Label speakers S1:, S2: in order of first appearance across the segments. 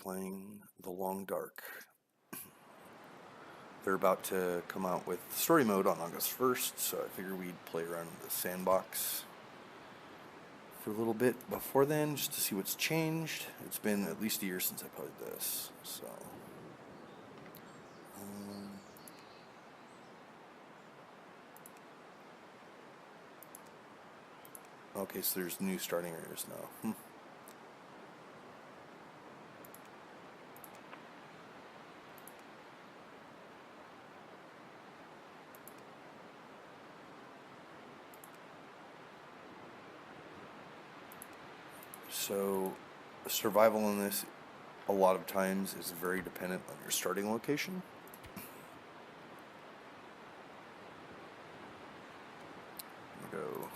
S1: playing The Long Dark. They're about to come out with story mode on August 1st, so I figured we'd play around with the sandbox for a little bit before then, just to see what's changed. It's been at least a year since I played this, so... okay, so there's new starting areas now. So, survival in this, a lot of times, is very dependent on your starting location. Go.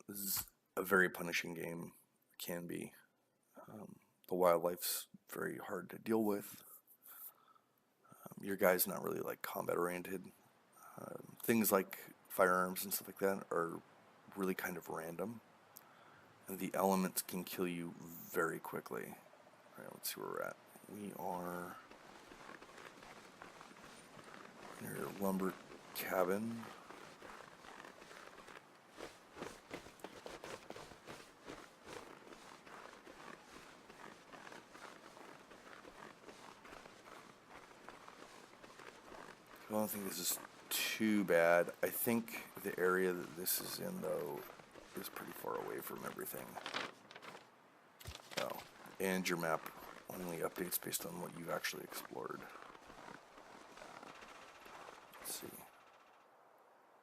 S1: This is a very punishing game. It can be. The wildlife's very hard to deal with. Your guy's not really like combat oriented. Things like firearms and stuff like that are really kind of random. And the elements can kill you very quickly. Alright, let's see where we're at. We are near a lumber cabin. I don't think this is too bad. I think the area that this is in, though, is pretty far away from everything. Oh, and your map only updates based on what you've actually explored. Let's see.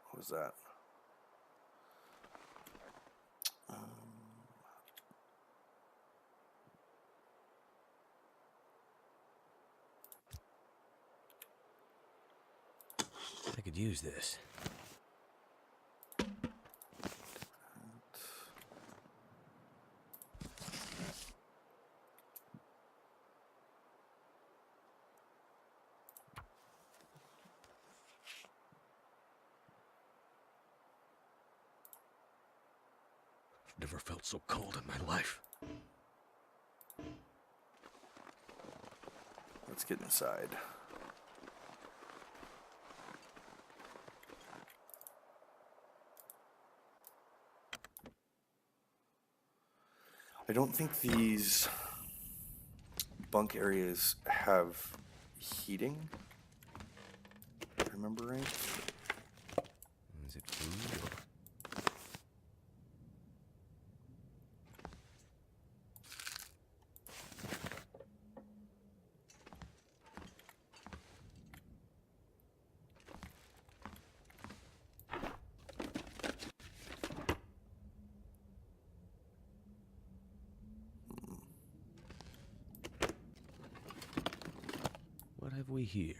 S1: What was that?
S2: I could use this. I've never felt so cold in my life.
S1: Let's get inside. I don't think these bunk areas have heating, if I remember right.
S2: Is it food or... What have we here?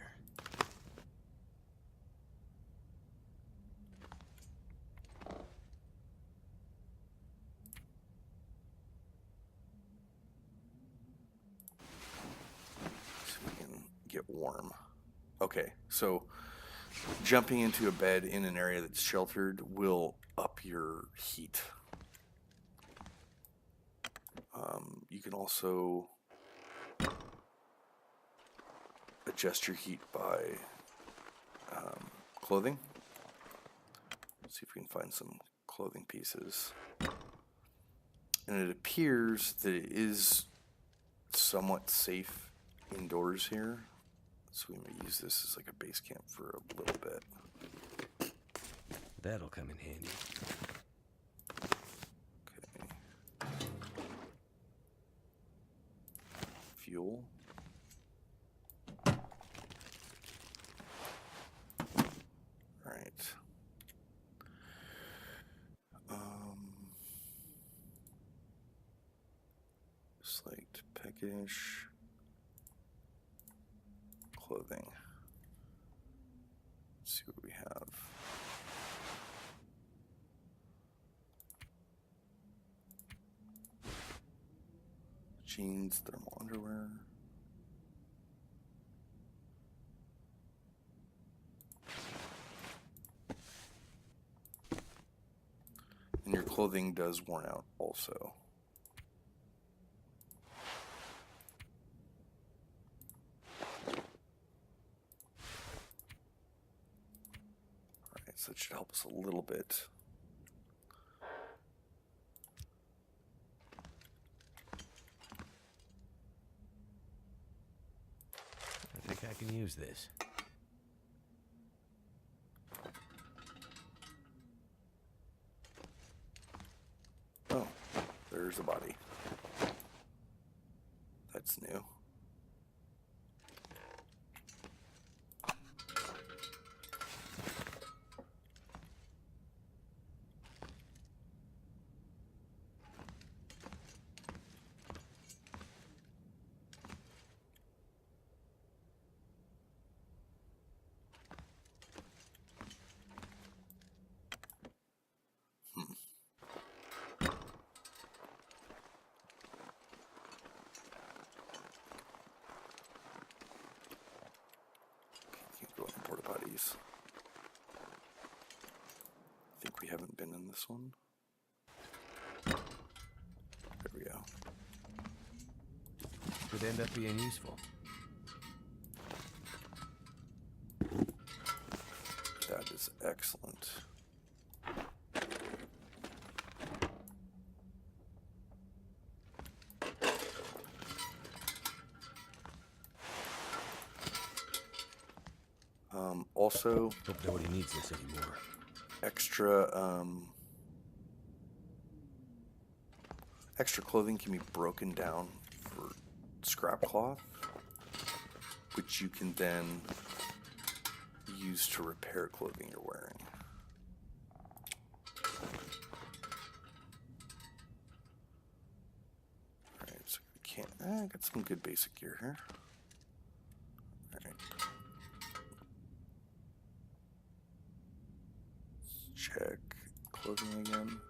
S1: So we can get warm. Okay, so jumping into a bed in an area that's sheltered will up your heat. You can also adjust your heat by clothing. Let's see if we can find some clothing pieces. And it appears that it is somewhat safe indoors here. So we may use this as like a base camp for a little bit.
S2: That'll come in handy.
S1: Okay. Fuel. Right. Slate peckish. Clothing. Let's see what we have. Jeans, thermal underwear. clothing does worn out also. Alright, so that should help us a little bit.
S2: I think I can use this.
S1: Oh, there's a body. That's new. Can't go in the porta potties. I think we haven't been in this one. There we go.
S2: Could end up being useful.
S1: That is excellent. Also,
S2: Hope nobody needs this anymore.
S1: Extra clothing can be broken down for scrap cloth, which you can then use to repair clothing you're wearing. Alright, so we can't. I got some good basic gear here. Alright. Let's check clothing again.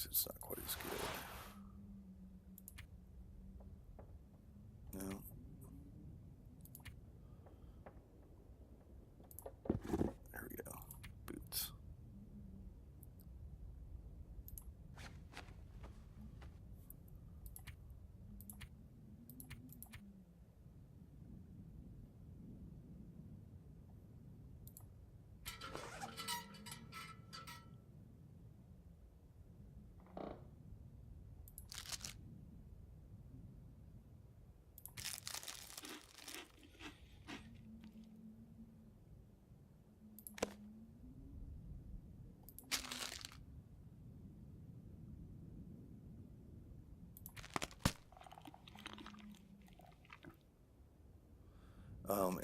S1: It's not quite as good. No. There we go. Boots.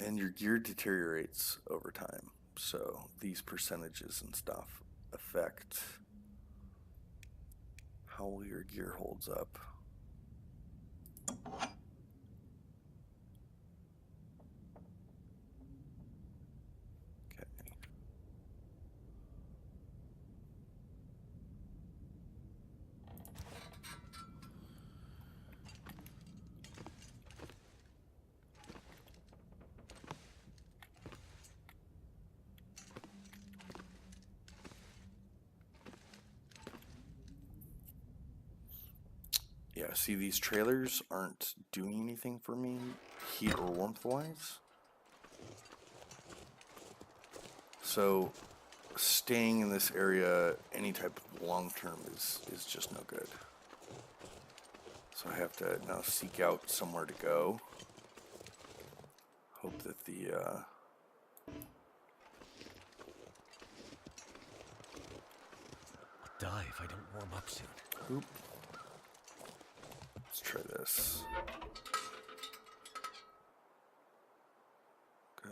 S1: And your gear deteriorates over time. So these percentages and stuff affect how well your gear holds up. Okay. Yeah, see, these trailers aren't doing anything for me, heat or warmth wise. So staying in this area any type of long term is just no good. So I have to now seek out somewhere to go. Hope that the
S2: Die if I don't warm up soon.
S1: Oop. Let's try this. Go.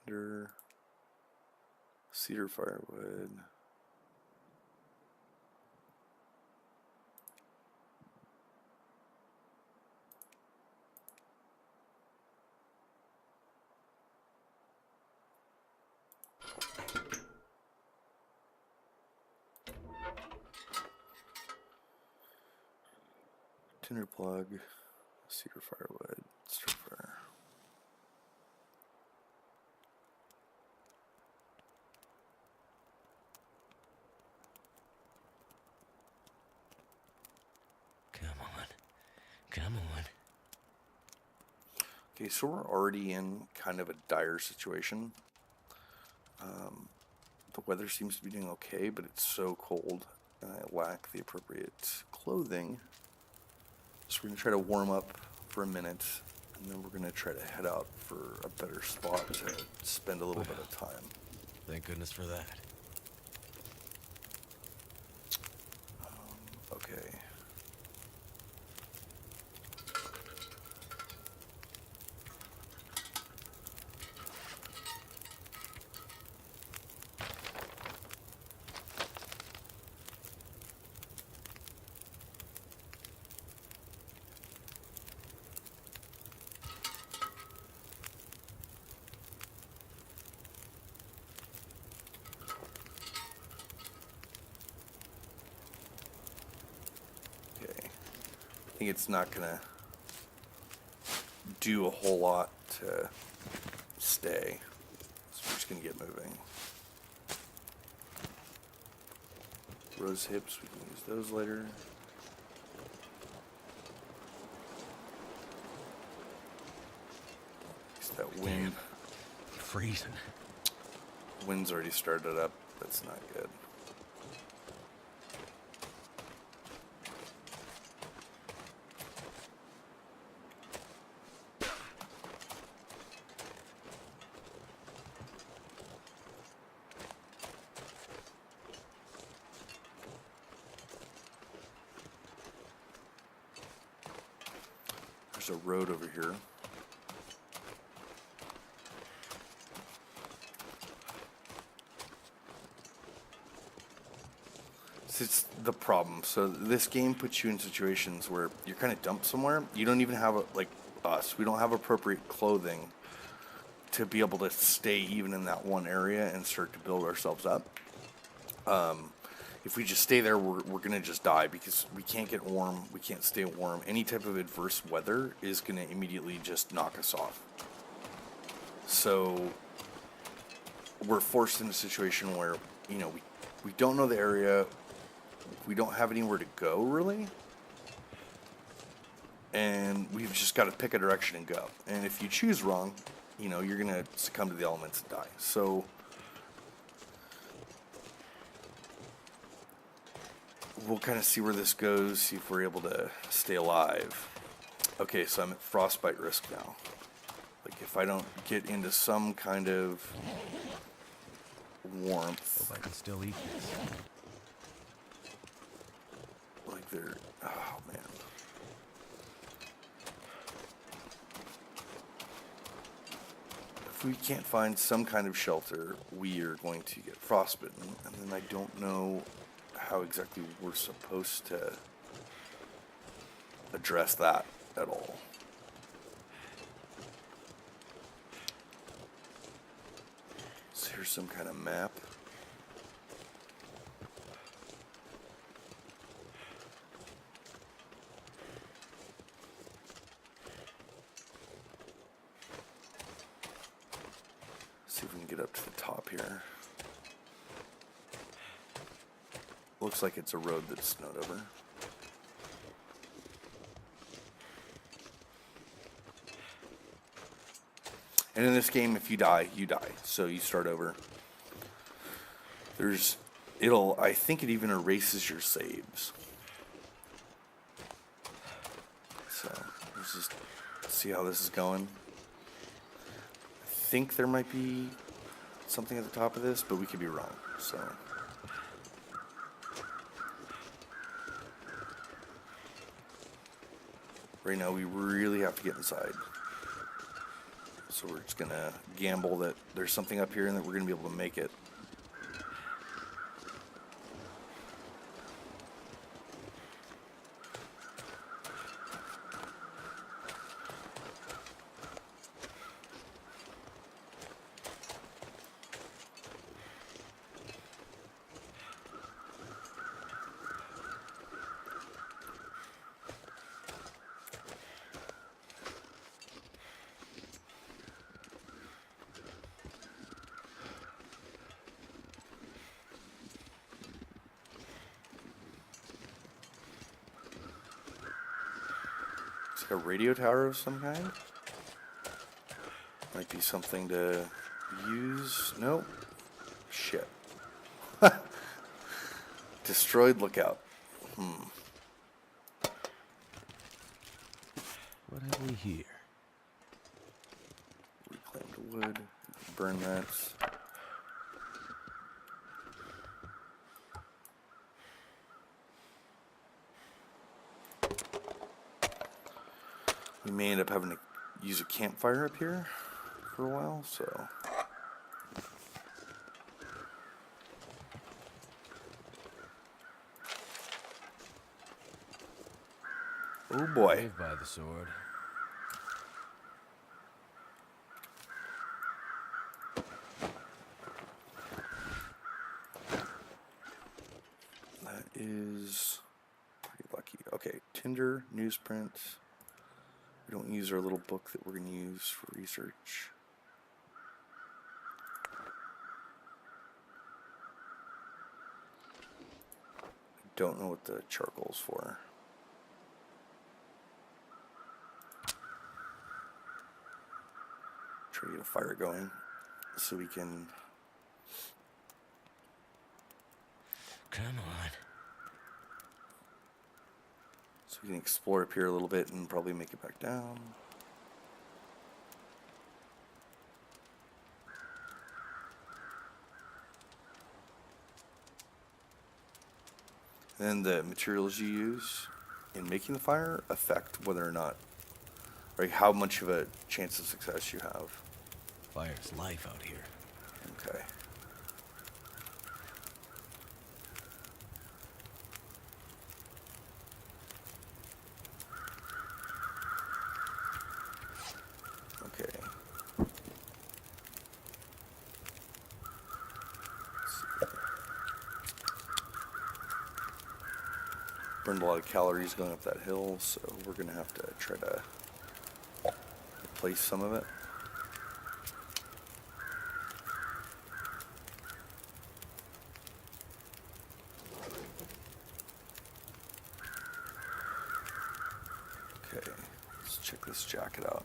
S1: Tinder. Cedar firewood. Tinder plug, cedar firewood, stir fire.
S2: Come on.
S1: Okay, so we're already in kind of a dire situation. The weather seems to be doing okay, but it's so cold and I lack the appropriate clothing. So we're going to try to warm up for a minute, and then we're going to try to head out for a better spot to spend a little bit of time.
S2: Thank goodness for that.
S1: Okay. I think it's not gonna do a whole lot to stay, so we're just gonna get moving. Rose hips, we can use those later. It's that wind.
S2: Freezing.
S1: Wind's already started up. That's not good. There's a road over here. It's the problem. So this game puts you in situations where you're kind of dumped somewhere. You don't even have like us. We don't have appropriate clothing to be able to stay even in that one area and start to build ourselves up. If we just stay there, we're gonna just die because we can't get warm. We can't stay warm. Any type of adverse weather is gonna immediately just knock us off. So we're forced in a situation where we don't know the area. We don't have anywhere to go, really. And we've just got to pick a direction and go. And if you choose wrong, you're going to succumb to the elements and die. So we'll kind of see where this goes, see if we're able to stay alive. Okay, so I'm at frostbite risk now. Like, if I don't get into some kind of warmth.
S2: Hope I can still eat this.
S1: Oh man. If we can't find some kind of shelter, we are going to get frostbitten, and then I don't know how exactly we're supposed to address that at all. So here's some kind of map. See if we can get up to the top here. Looks like it's a road that's snowed over. And in this game, if you die, you die. So you start over. I think it even erases your saves. So let's just see how this is going. I think there might be something at the top of this, but we could be wrong. So right now we really have to get inside. So we're just gonna gamble that there's something up here and that we're gonna be able to make it. like a radio tower of some kind. Might be something to use. Nope. Shit. Destroyed lookout.
S2: What have we here?
S1: Reclaimed wood. Burn that. We may end up having to use a campfire up here for a while, so. Oh boy.
S2: Saved by the sword.
S1: That is pretty lucky. Okay, Tinder, newsprint. We don't use our little book that we're going to use for research. I don't know what the charcoal's for. Try to get a fire going so we can.
S2: Come on.
S1: So we can explore up here a little bit and probably make it back down. And then the materials you use in making the fire affect whether or not, like how much of a chance of success you have.
S2: Fire's life out here.
S1: Okay. Okay. Burned a lot of calories going up that hill, so we're gonna have to try to replace some of it. Okay, let's check this jacket out.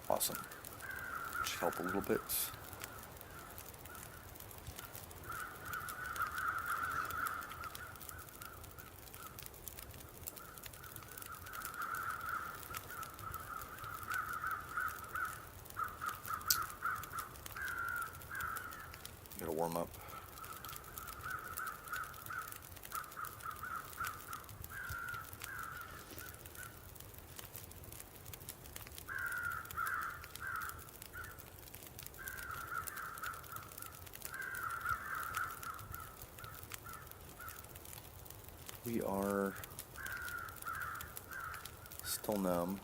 S1: Awesome. Should help a little bit. Gotta warm up. We are still numb.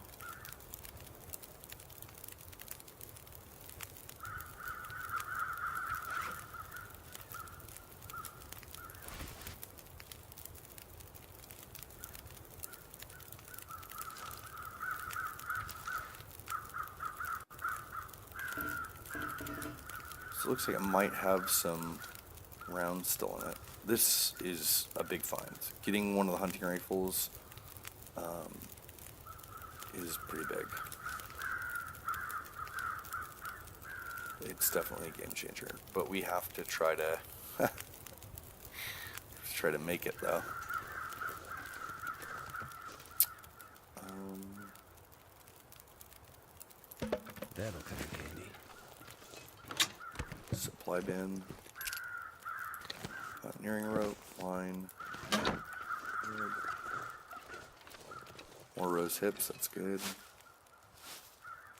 S1: So it looks like it might have some rounds still in it. This is a big find. Getting one of the hunting rifles is pretty big. It's definitely a game changer, but we have to try to try to make it though.
S2: That'll come in handy.
S1: Supply bin, mountaineering rope, line, wood. More rose hips, that's good.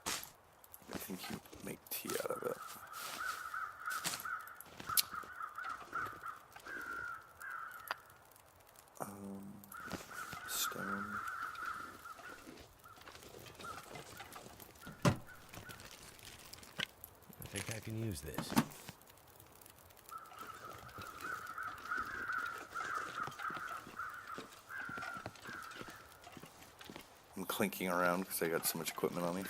S1: I think you make tea out of it. Stone.
S2: I think I can use this.
S1: I'm clinking around because I got so much equipment on me.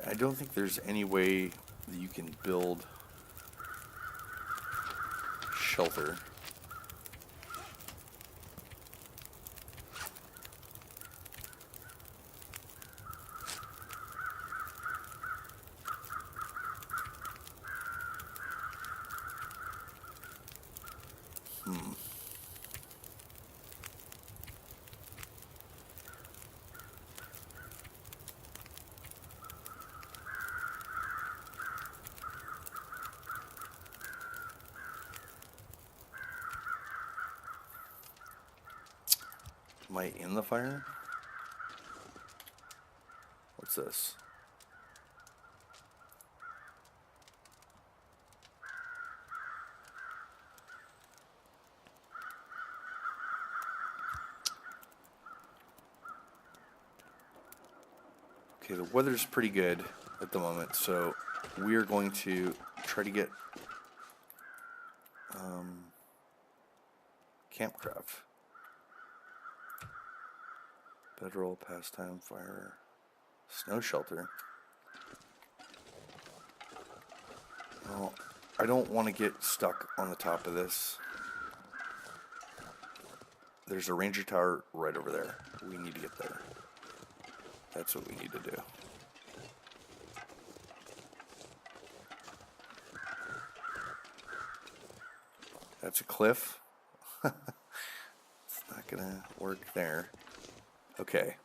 S1: I don't think there's any way that you can build shelter. Am I in the fire? What's this? Okay, the weather's pretty good at the moment, so we're going to try to get campcraft. Bedroll, pastime, fire, snow shelter. Well, I don't want to get stuck on the top of this. There's a ranger tower right over there. We need to get there. That's what we need to do. That's a cliff. It's not gonna work there. Okay.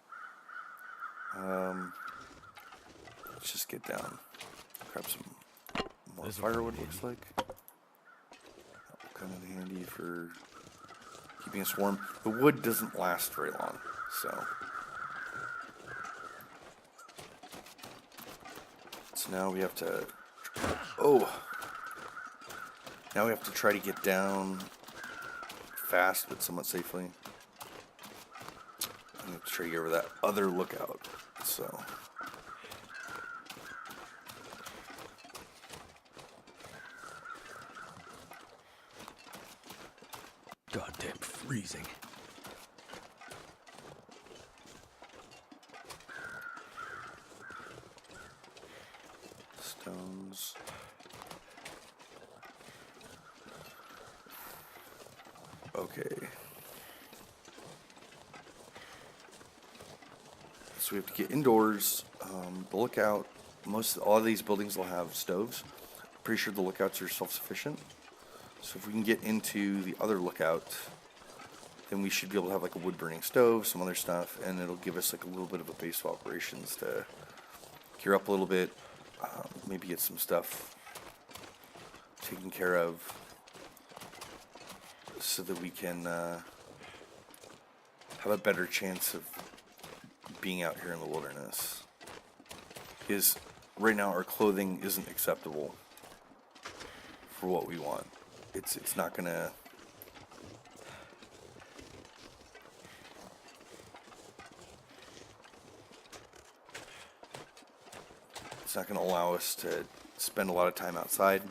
S1: Let's just get down. Grab some more firewood, looks like. That will come in handy for keeping us warm. The wood doesn't last very long, so. So now we have to. Oh! Now we have to try to get down fast, but somewhat safely. I have to try to get over that other lookout. So.
S2: Goddamn freezing.
S1: Stones. Okay. So we have to get indoors. The lookout, all of these buildings will have stoves. Pretty sure the lookouts are self-sufficient. So if we can get into the other lookout, then we should be able to have like a wood burning stove, some other stuff, and it'll give us like a little bit of a base of operations to gear up a little bit, maybe get some stuff taken care of, so that we can have a better chance of being out here in the wilderness. Because right now our clothing isn't acceptable for what we want. It's not gonna. It's not gonna allow us to spend a lot of time outside.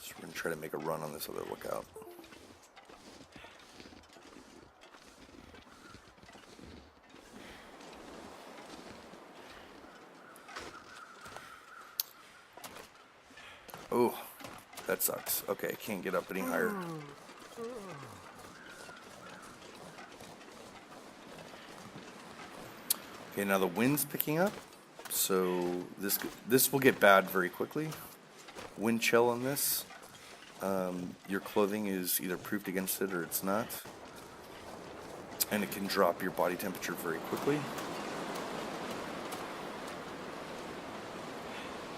S1: So we're gonna try to make a run on this other lookout. Oh, that sucks. Okay, can't get up any higher. Okay, now the wind's picking up, so this will get bad very quickly. Wind chill on this. Your clothing is either proofed against it or it's not, and it can drop your body temperature very quickly.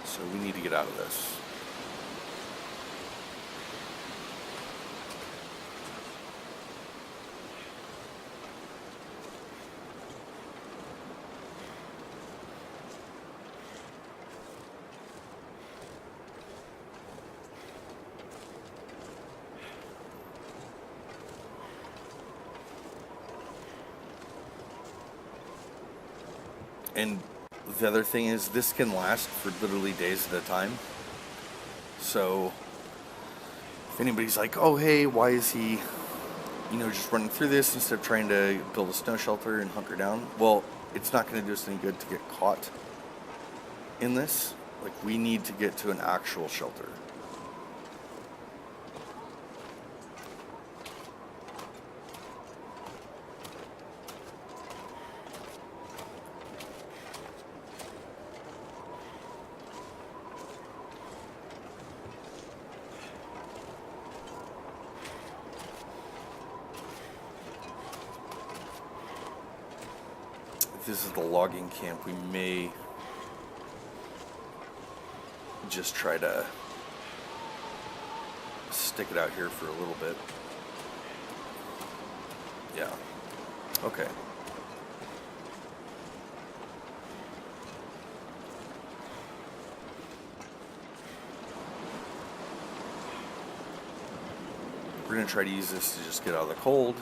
S1: So we need to get out of this. And the other thing is, this can last for literally days at a time. So if anybody's like, oh hey, why is he just running through this instead of trying to build a snow shelter and hunker down. Well, it's not going to do us any good to get caught in this. Like, we need to get to an actual shelter. If this is the logging camp, we may just try to stick it out here for a little bit. Yeah. Okay. We're going to try to use this to just get out of the cold.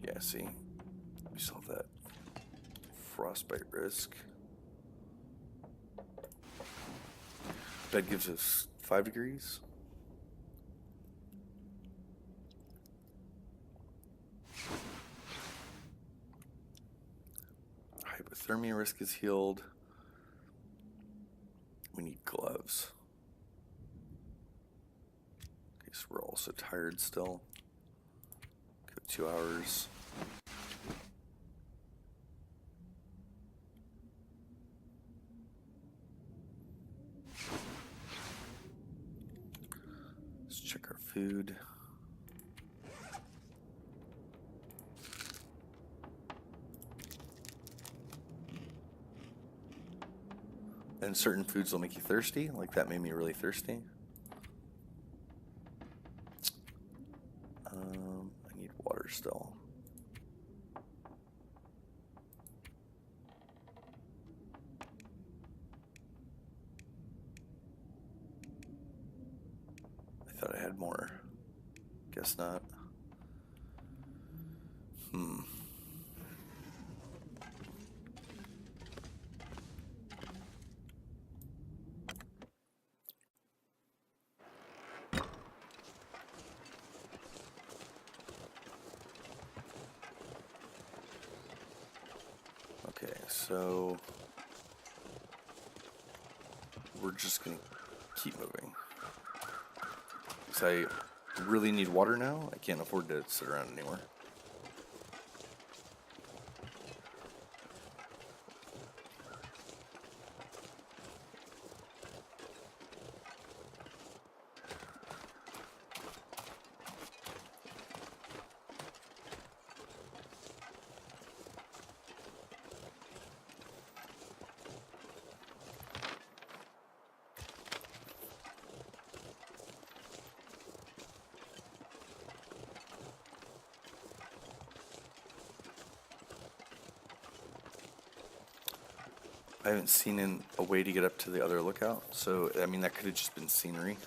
S1: Yeah, see, we saw that frostbite risk. Bed gives us 5 degrees. Hypothermia risk is healed. We need gloves. Okay, so we're also tired still. Go 2 hours. Let's check our food. And certain foods will make you thirsty. Like that made me really thirsty. I need water still. I thought I had more. Guess not. Okay, so we're just gonna keep moving. Because I really need water now. I can't afford to sit around anymore. I haven't seen a way to get up to the other lookout, so I mean that could have just been scenery.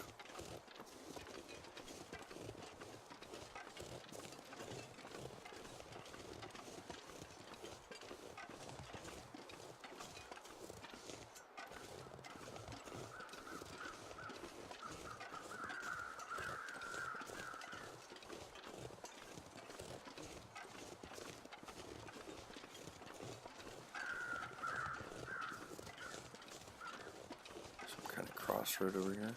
S1: Some kind of crossroad over here.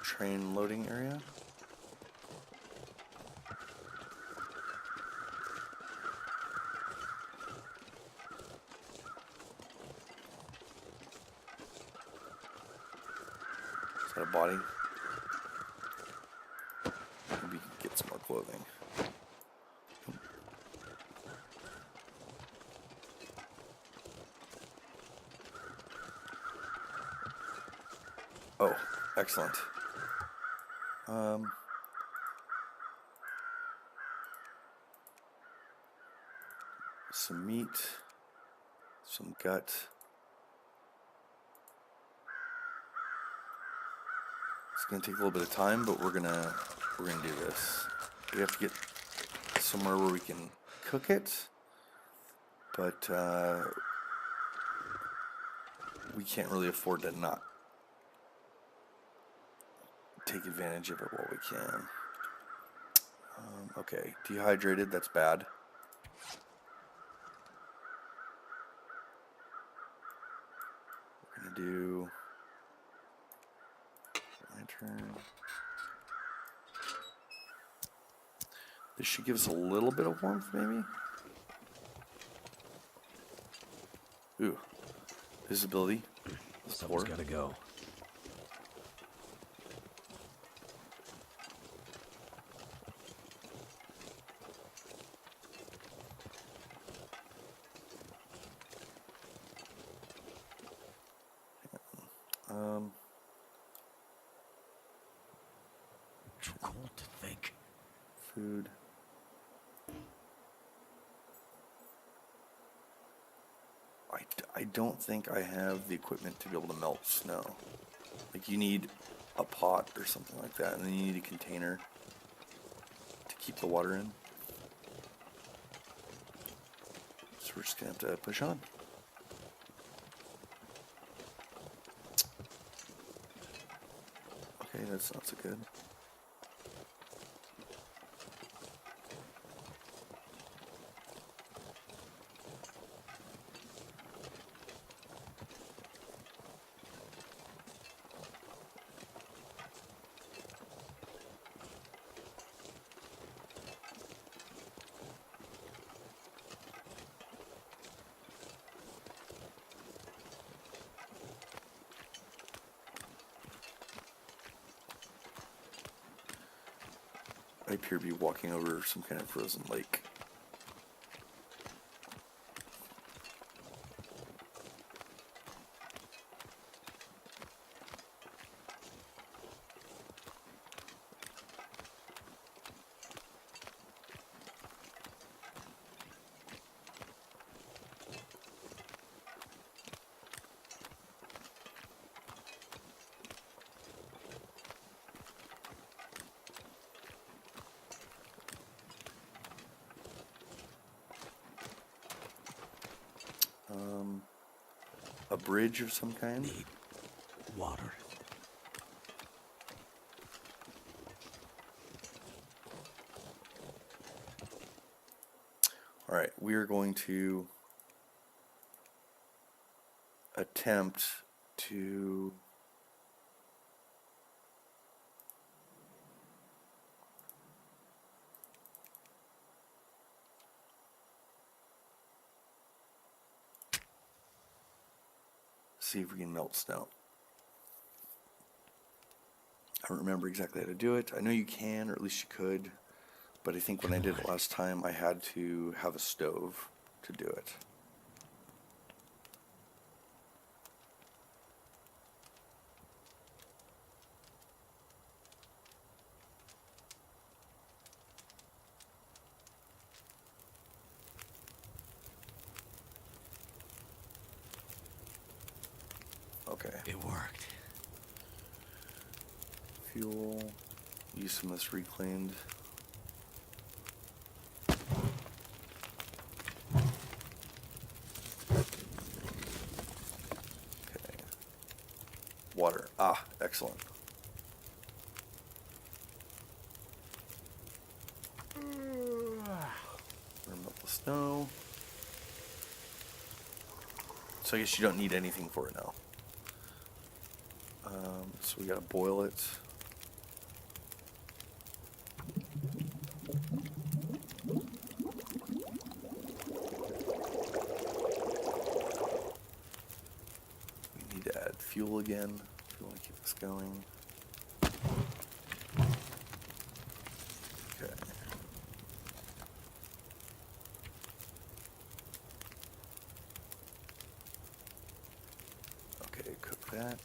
S1: Train loading area. Is that a body? Maybe get some more clothing. Excellent. Some meat, some gut. It's gonna take a little bit of time, but we're gonna do this. We have to get somewhere where we can cook it, but we can't really afford to not take advantage of it while we can. Okay, dehydrated, that's bad. We're gonna do lantern. This should give us a little bit of warmth, maybe? Ooh, visibility.
S2: Someone's gotta go. Too cold to think.
S1: Food. I don't think I have the equipment to be able to melt snow. Like, you need a pot or something like that, and then you need a container to keep the water in. So we're just gonna have to push on. Okay, that's not so good. I appear to be walking over some kind of frozen lake. A bridge of some kind?
S2: Need water.
S1: Alright, we are going to attempt to see if we can melt snow. I don't remember exactly how to do it. I know you can, or at least you could, but I think when I did it last time, I had to have a stove to do it. Okay.
S2: It worked.
S1: Fuel. Use some of this reclaimed. Okay. Water. Ah, excellent. Melt the snow. So I guess you don't need anything for it now. So we gotta boil it. We need to add fuel again if we want to keep this going. Okay. Okay, cook that.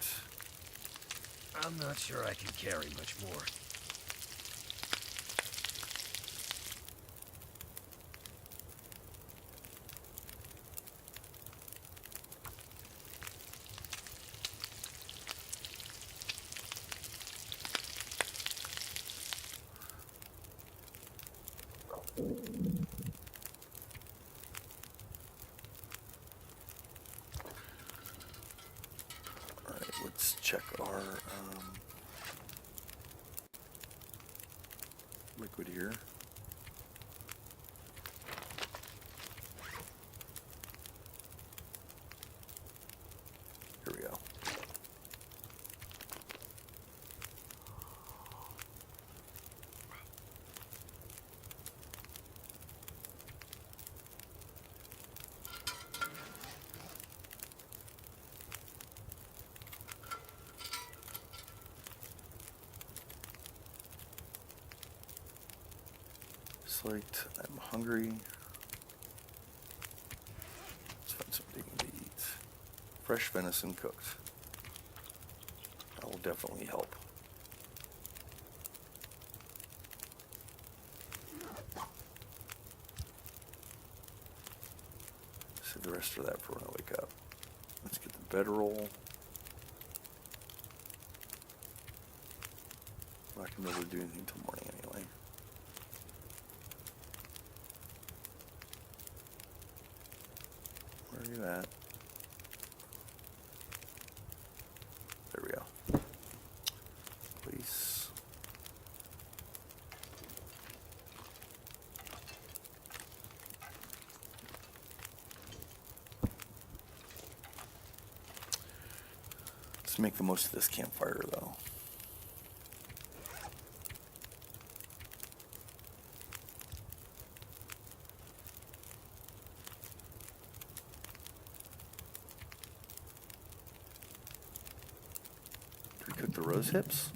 S2: I'm not sure I can carry much more.
S1: Alright, let's check our liquid here. Here we go. Select, I'm hungry. Let's find something to eat. Fresh venison cooked. That will definitely help. Save the rest of that for when I wake up. Let's get the bedroll. I'm not gonna be able to do anything till morning anyway. Where are you at? There we go. Please. Let's make the most of this campfire though. Did we cook the rose hips?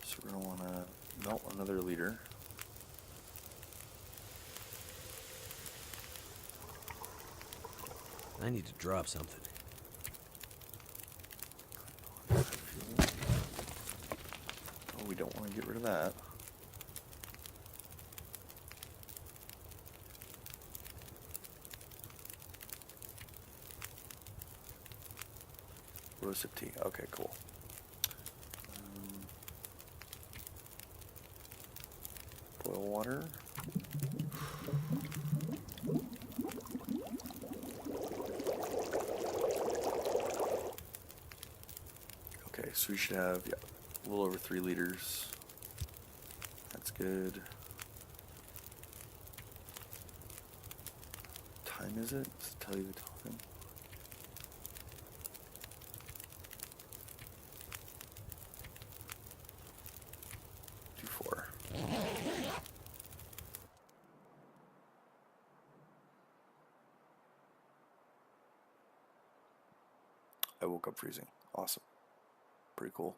S1: So we're gonna wanna melt another liter.
S2: I need to drop something.
S1: Oh, we don't want to get rid of that. Rosehip tea. Okay, cool. Boil water. Okay, so we should have, yeah, a little over 3 liters. That's good. Time is it? Does it tell you the time? Do 4. I woke up freezing. Awesome. Pretty cool.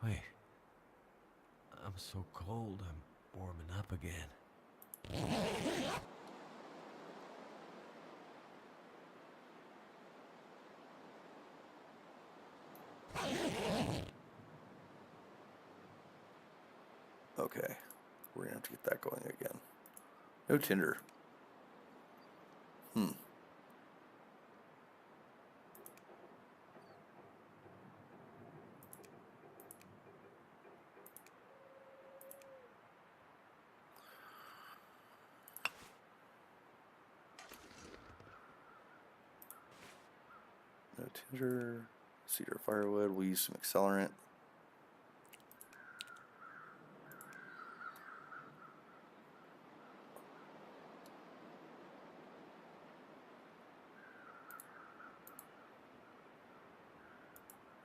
S2: Wait. I'm so cold, I'm warming up again.
S1: Okay. We're gonna have to get that going again. No tinder. No tinder. Cedar firewood. We'll use some accelerant.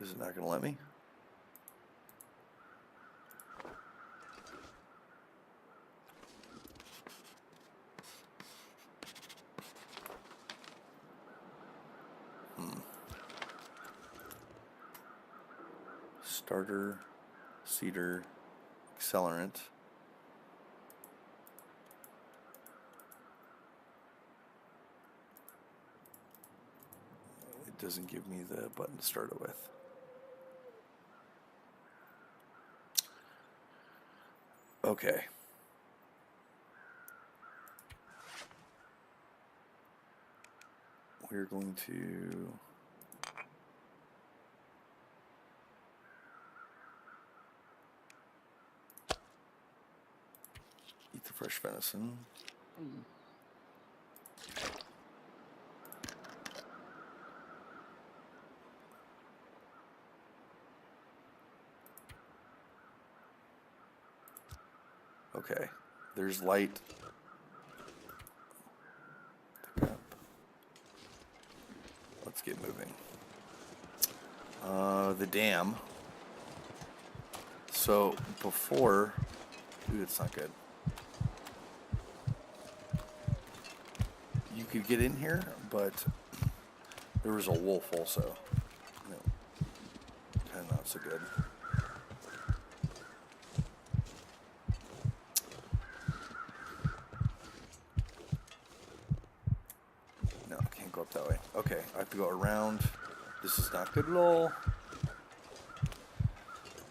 S1: Is it not going to let me? Starter, cedar, accelerant. It doesn't give me the button to start it with. Okay. We're going to eat the fresh venison. Okay, there's light. Let's get moving. The dam. So before, ooh, it's not good. You could get in here, but there was a wolf also. No, kind of not so good. No, I can't go up that way. Okay, I have to go around. This is not good at all.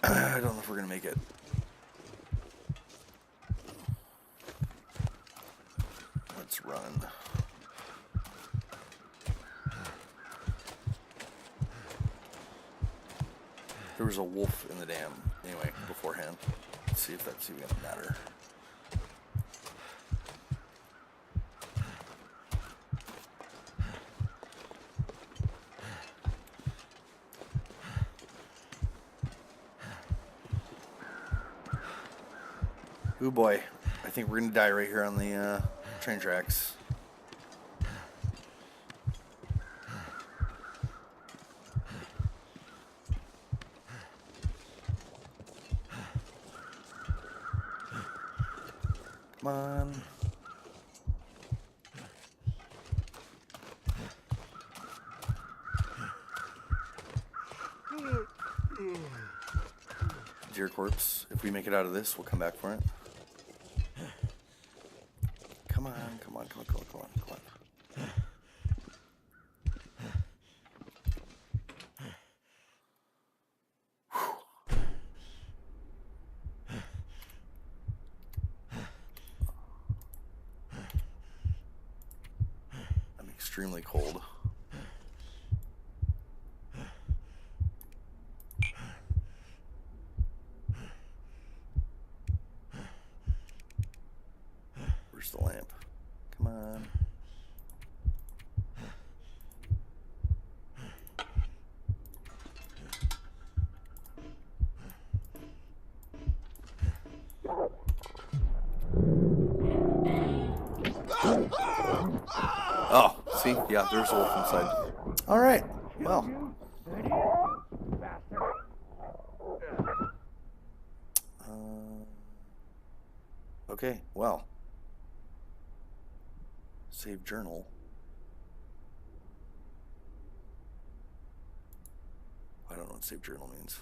S1: I don't know if we're gonna make it. Let's run. There was a wolf in the dam anyway beforehand. Let's see if that's even gonna matter. Ooh boy, I think we're gonna die right here on the train tracks. Come on. Deer corpse. If we make it out of this, we'll come back for it. Come on, come on, come on, come on, come on, come on. I'm extremely cold. Where's the lamp? Come on. Oh, see? Yeah, there's a wolf inside. All right. Well. Okay, well. Save journal. I don't know what save journal means.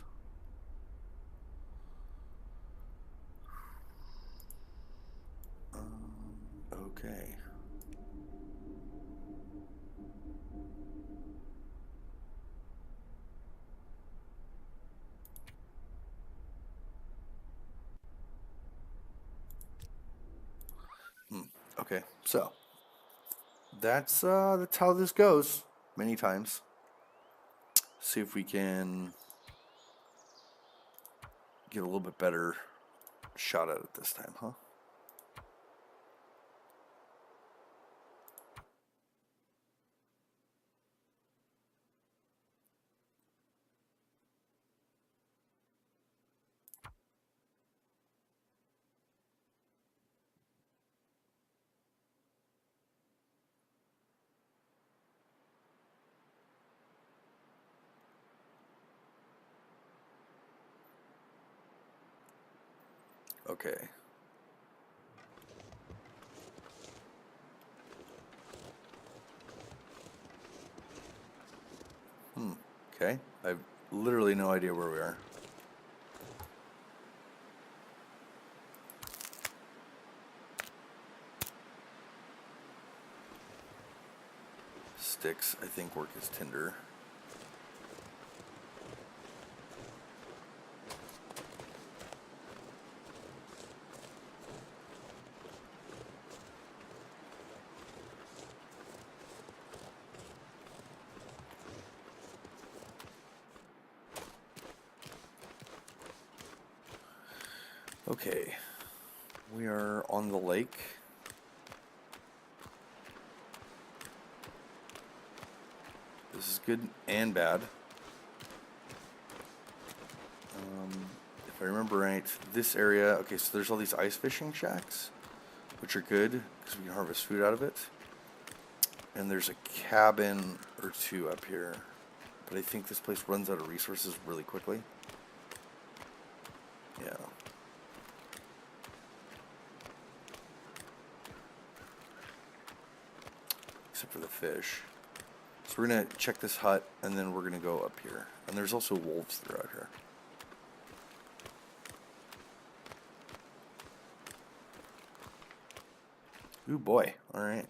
S1: Okay. Okay, so that's how this goes many times. See if we can get a little bit better shot at it this time, huh? Okay. Okay. I have literally no idea where we are. sticks, I think, work as tinder. Okay, we are on the lake. This is good and bad. If I remember right, this area, okay, so there's all these ice fishing shacks, which are good because we can harvest food out of it. And there's a cabin or two up here, but I think this place runs out of resources really quickly. Yeah. Except for the fish. So we're going to check this hut, and then we're going to go up here. And there's also wolves that are out here. Ooh, boy. All right.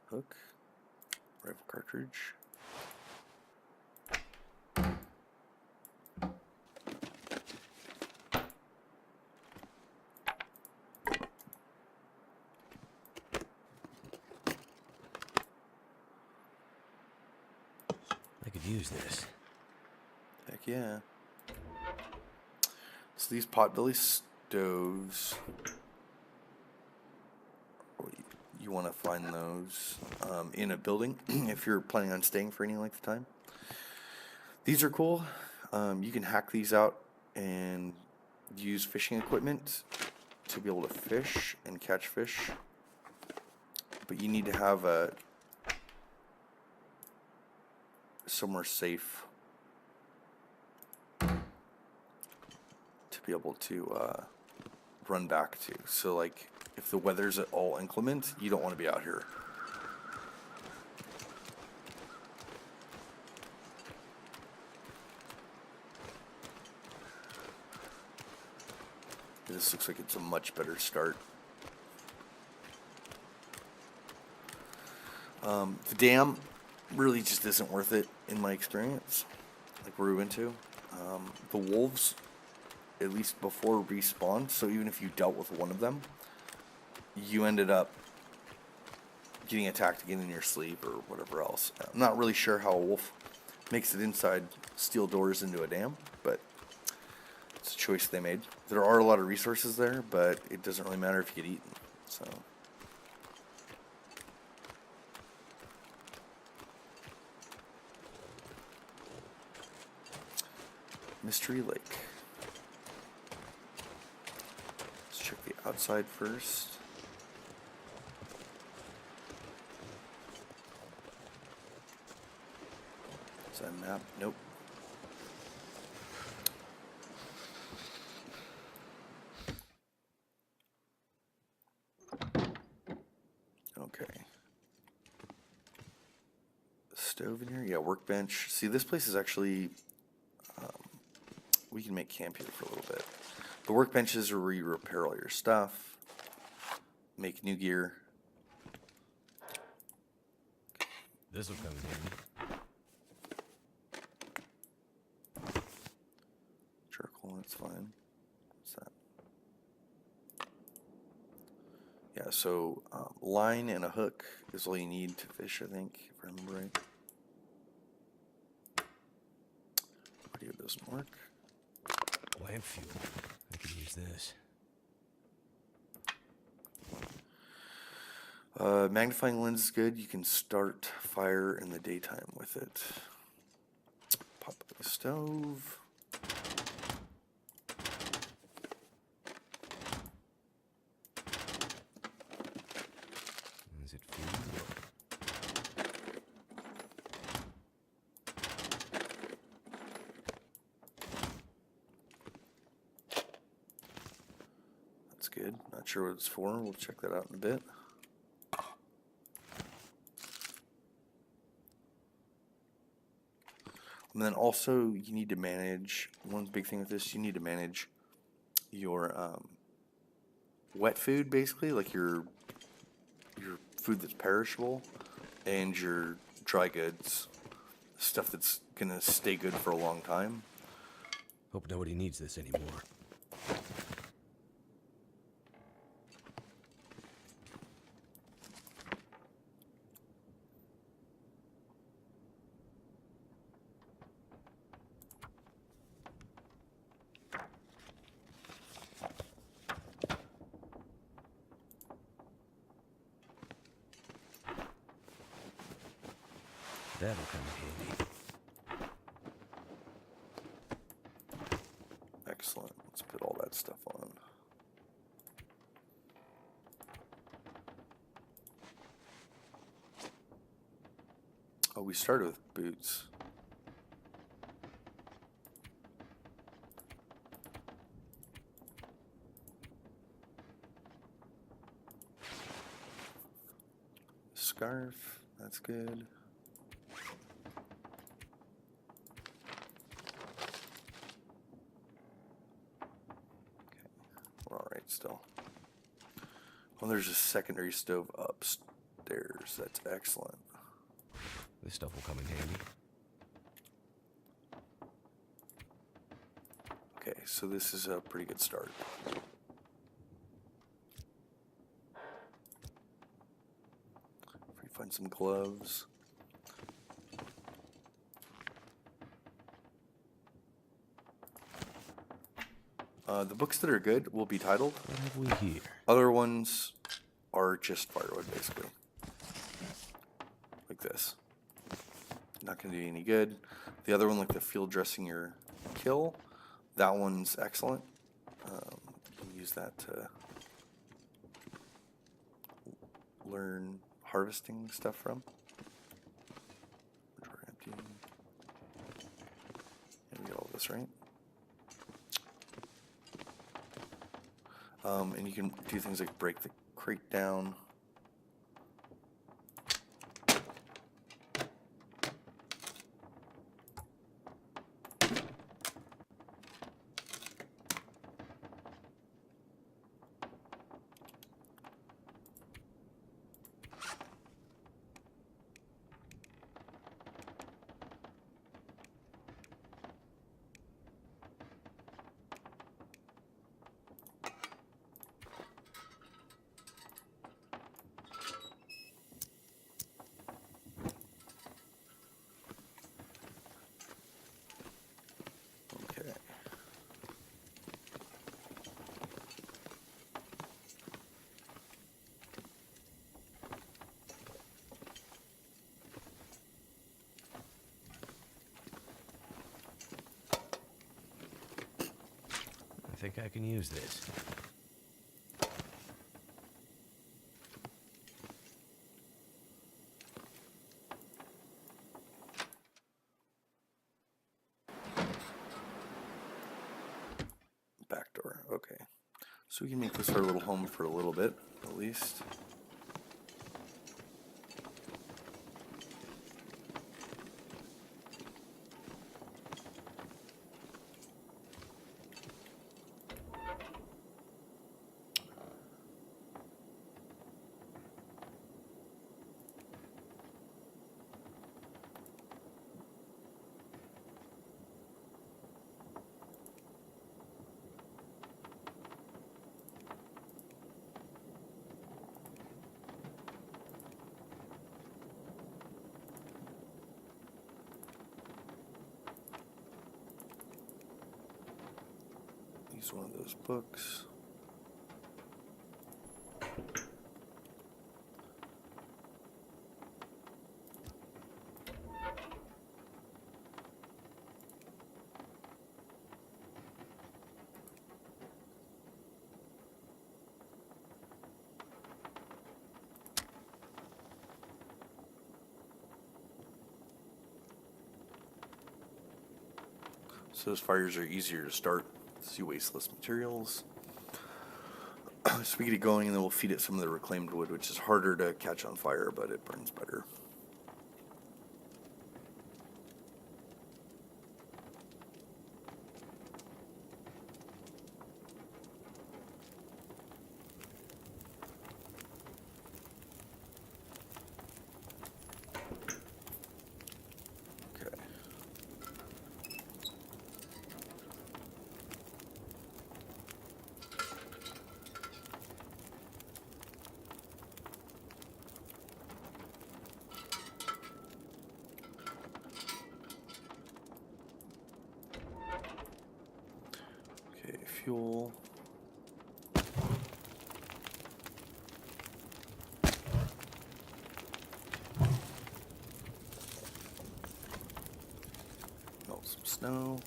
S1: Hook. Rifle cartridge.
S2: I could use this.
S1: Heck yeah. So these potbelly stoves, you want to find those in a building if you're planning on staying for any length of time. These are cool. You can hack these out and use fishing equipment to be able to fish and catch fish. But you need to have a somewhere safe to be able to run back to. So like if the weather's at all inclement, you don't want to be out here. This looks like it's a much better start. The dam really just isn't worth it in my experience, like we're into. The wolves, at least before respawn, so even if you dealt with one of them, you ended up getting attacked again in your sleep or whatever else. I'm not really sure how a wolf makes it inside steel doors into a dam, but it's a choice they made. There are a lot of resources there, but it doesn't really matter if you get eaten. So Mystery Lake. Let's check the outside first. Is that a map? Nope. Okay. Stove in here? Yeah, workbench. See, this place is actually... we can make camp here for a little bit. The workbenches are where you repair all your stuff, make new gear.
S2: This will come in handy.
S1: Charcoal, that's fine. What's that? Yeah, so line and a hook is all you need to fish, I think, if I remember right. Radio doesn't work.
S2: Lamp fuel. I could use this.
S1: Magnifying lens is good. You can start fire in the daytime with it. Pop up the stove.
S2: Is it food?
S1: That's good. Not sure what it's for. We'll check that out in a bit. And then also you need to manage, one big thing with this, you need to manage your wet food, basically, like your food that's perishable, and your dry goods, stuff that's gonna stay good for a long time.
S2: Hope nobody needs this anymore. That'll come in handy.
S1: Excellent. Let's put all that stuff on. Oh, we started with boots. Scarf, that's good. We're all right still. Oh, there's a secondary stove upstairs. That's excellent.
S2: This stuff will come in handy.
S1: Okay, so this is a pretty good start. If we find some gloves. The books that are good will be titled.
S2: What have we here?
S1: Other ones are just firewood, basically. Like this. Not going to do you any good. The other one, like the field dressing your kill, that one's excellent. Use that to learn harvesting stuff from. Drawer empty. And we get all this, right? And you can do things like break the crate down. Okay.
S2: I think I can use this.
S1: Back door. Okay. So we can make this our little home for a little bit, at least. Use one of those books. So those fires are easier to start. So you waste less materials. So we get it going, and then we'll feed it some of the reclaimed wood, which is harder to catch on fire, but it burns better. Okay, fuel. Melt some snow.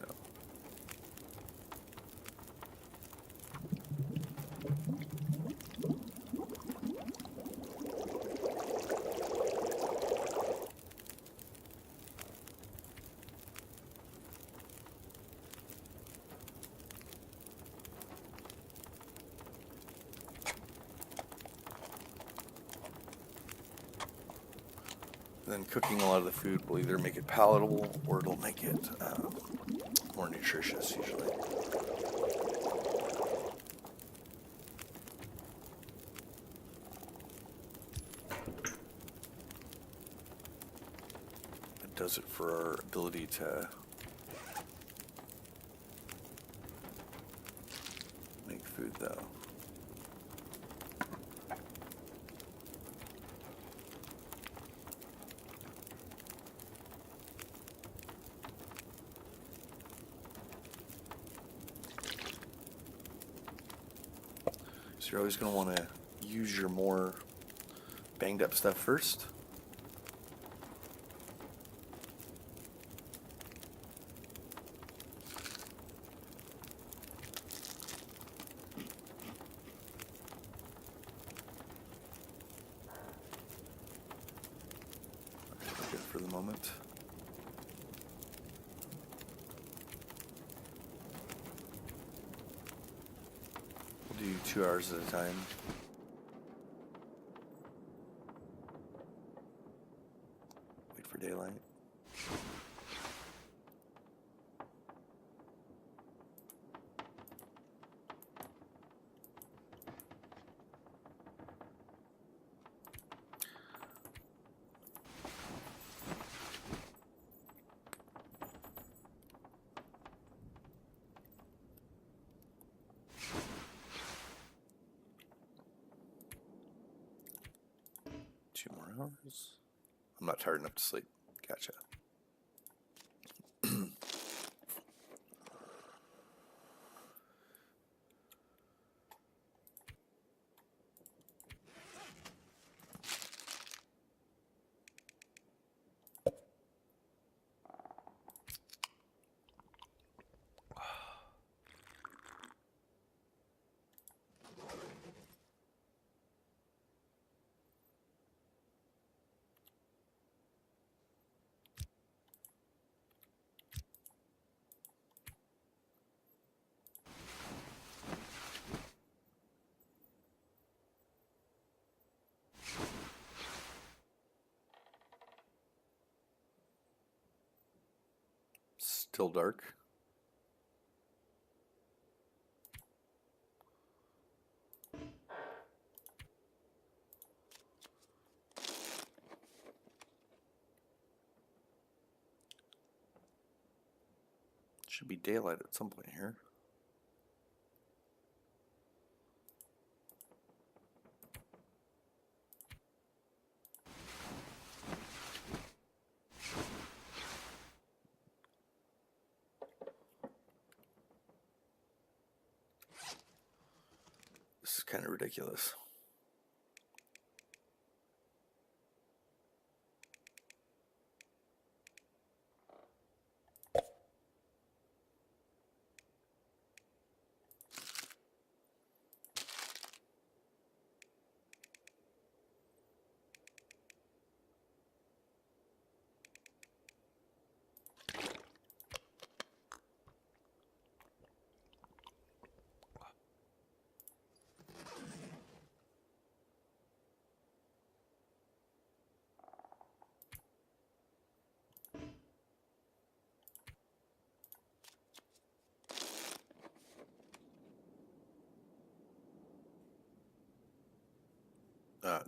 S1: No. Then cooking a lot of the food will either make it palatable or it'll make it more nutritious usually. It does it for our ability to make food though. So you're always going to want to use your more banged up stuff first. Good for the moment. We'll do 2 hours at a time. Wait for daylight. Two more hours. I'm not tired enough to sleep. Gotcha. Still dark. Should be daylight at some point here. This is kind of ridiculous.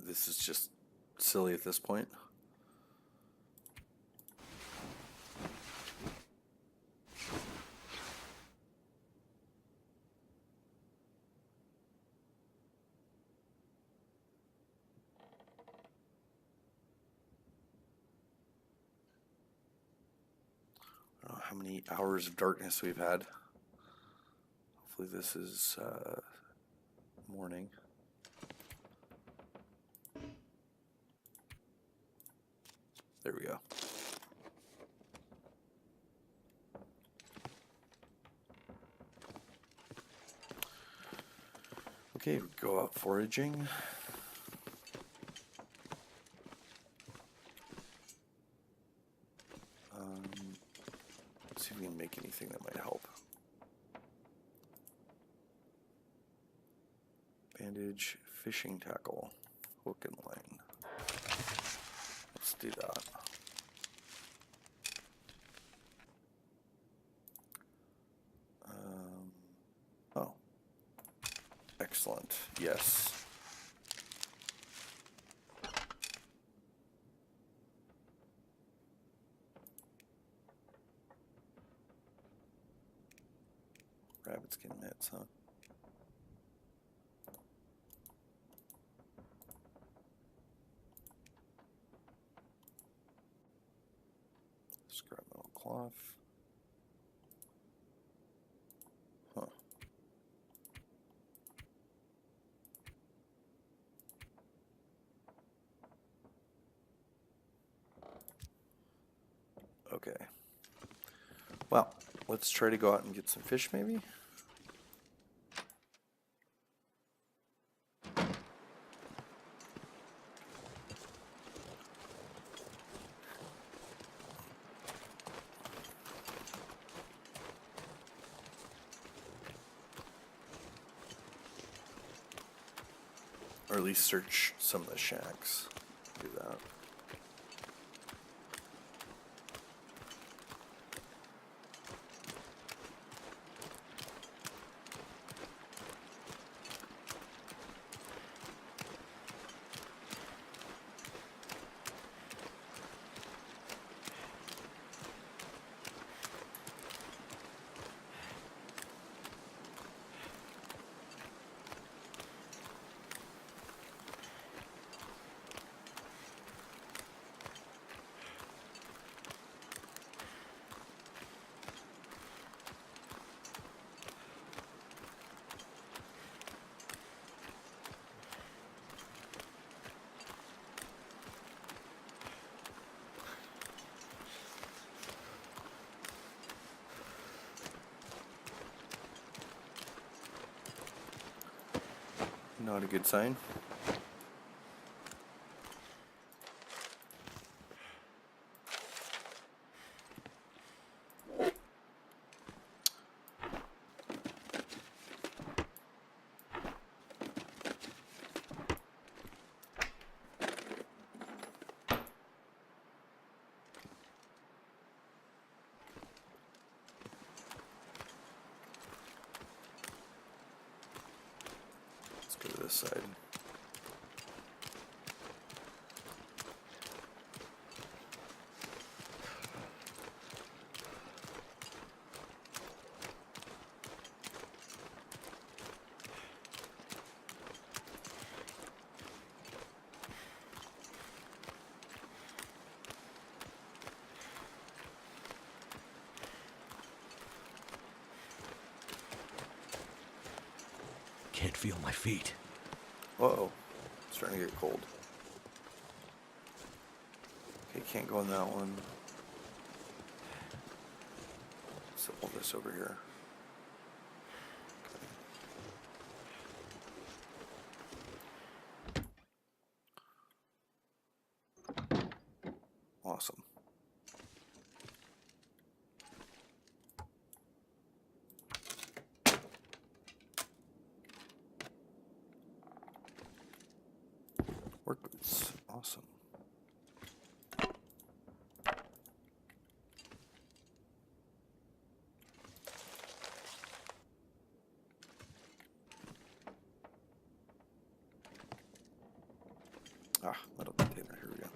S1: This is just silly at this point. I don't know how many hours of darkness we've had. Hopefully this is morning. There we go. Okay, we go out foraging. Let's see if we can make anything that might help. Bandage, fishing tackle, hook and line. Let's do that. Oh, excellent. Yes. Rabbit skin mitts, huh? Scrap metal cloth. Huh. Okay. Well, let's try to go out and get some fish maybe. Or at least search some of the shacks. Do that. Not a good sign. Let's go to this side.
S2: Can't feel my feet.
S1: Uh-oh. It's starting to get cold. Okay, can't go in that one. So pull this over here. Okay. Awesome. Work boots. Awesome. Metal container. Here we go.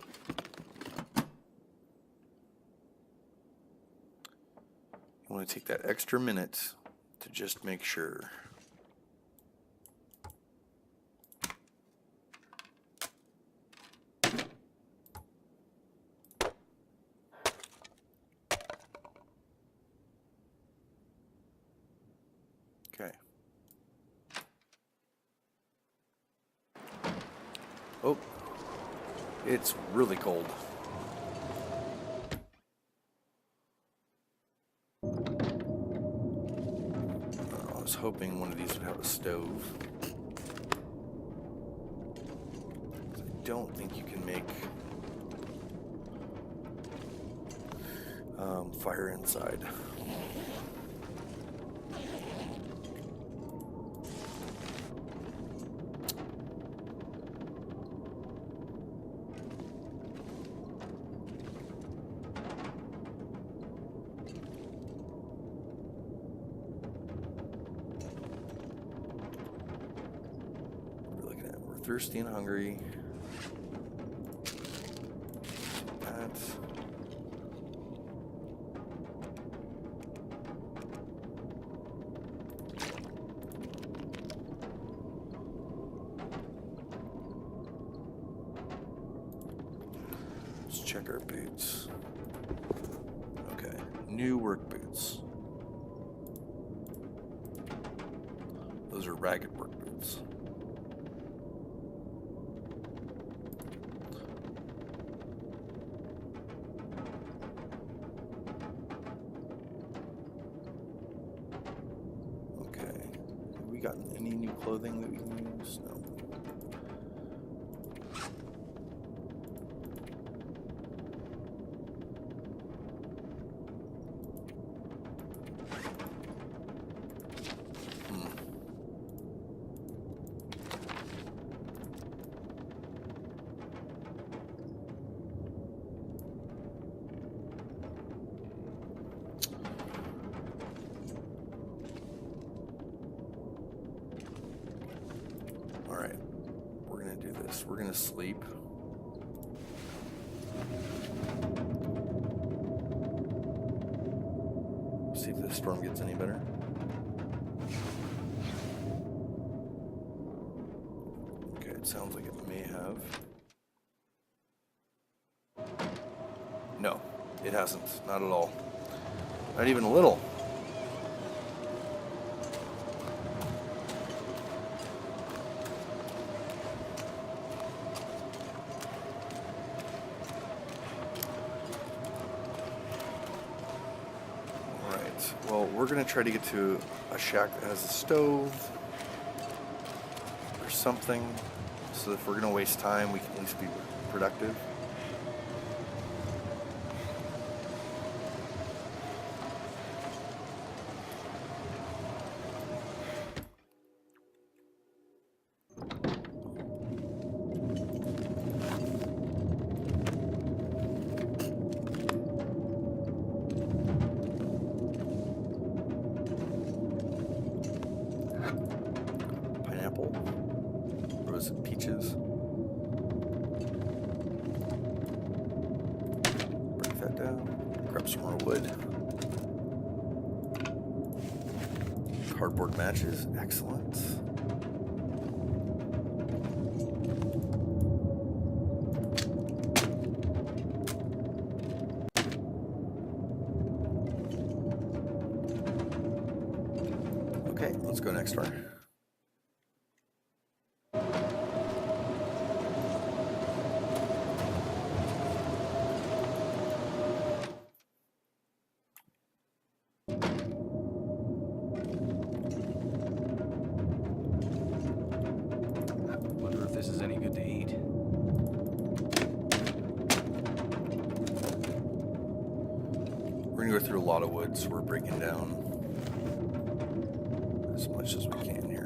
S1: You want to take that extra minute to just make sure. Okay. Oh, it's really cold. I was hoping one of these would have a stove. I don't think you can make fire inside. We're thirsty and hungry. That. Let's check our boots. Okay, new work boots. Those are ragged work boots. We gotten any new clothing that we can use? No. Alright, we're gonna do this. We're gonna sleep. See if this storm gets any better. Okay, it sounds like it may have. No, it hasn't. Not at all. Not even a little. Well, we're going to try to get to a shack that has a stove or something, so if we're going to waste time, we can at least be productive. Peaches. Break that down. Grab some more wood. Cardboard matches. Excellent. Okay, let's go next door.
S2: This is any good to eat.
S1: We're gonna go through a lot of wood, so we're breaking down as much as we can here.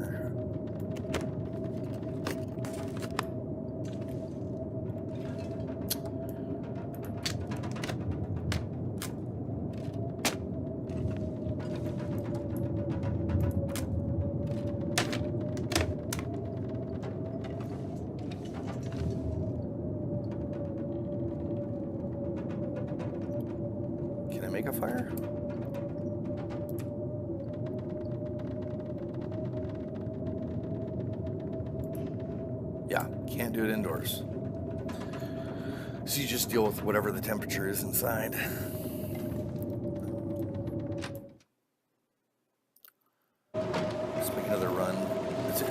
S1: make a fire? Yeah, can't do it indoors. So you just deal with whatever the temperature is inside. Let's make another run.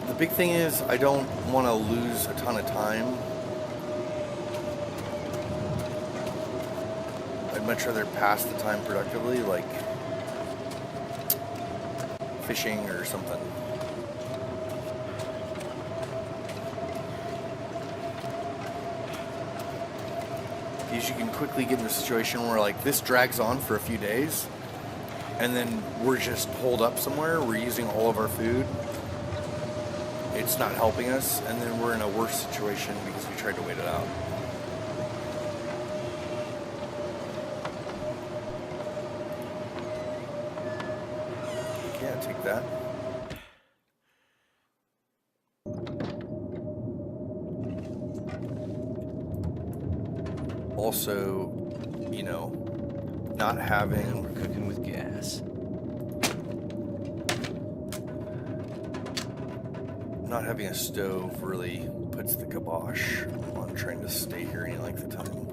S1: The big thing is I don't want to lose a ton of time. I'd much rather pass the time productively, like fishing or something. Because you can quickly get in a situation where like this drags on for a few days and then we're just holed up somewhere, we're using all of our food, it's not helping us, and then we're in a worse situation because we tried to wait it out. Yeah, take that. Also, you know, not having...
S2: We're cooking with gas.
S1: Not having a stove really puts the kibosh on trying to stay here any length of time.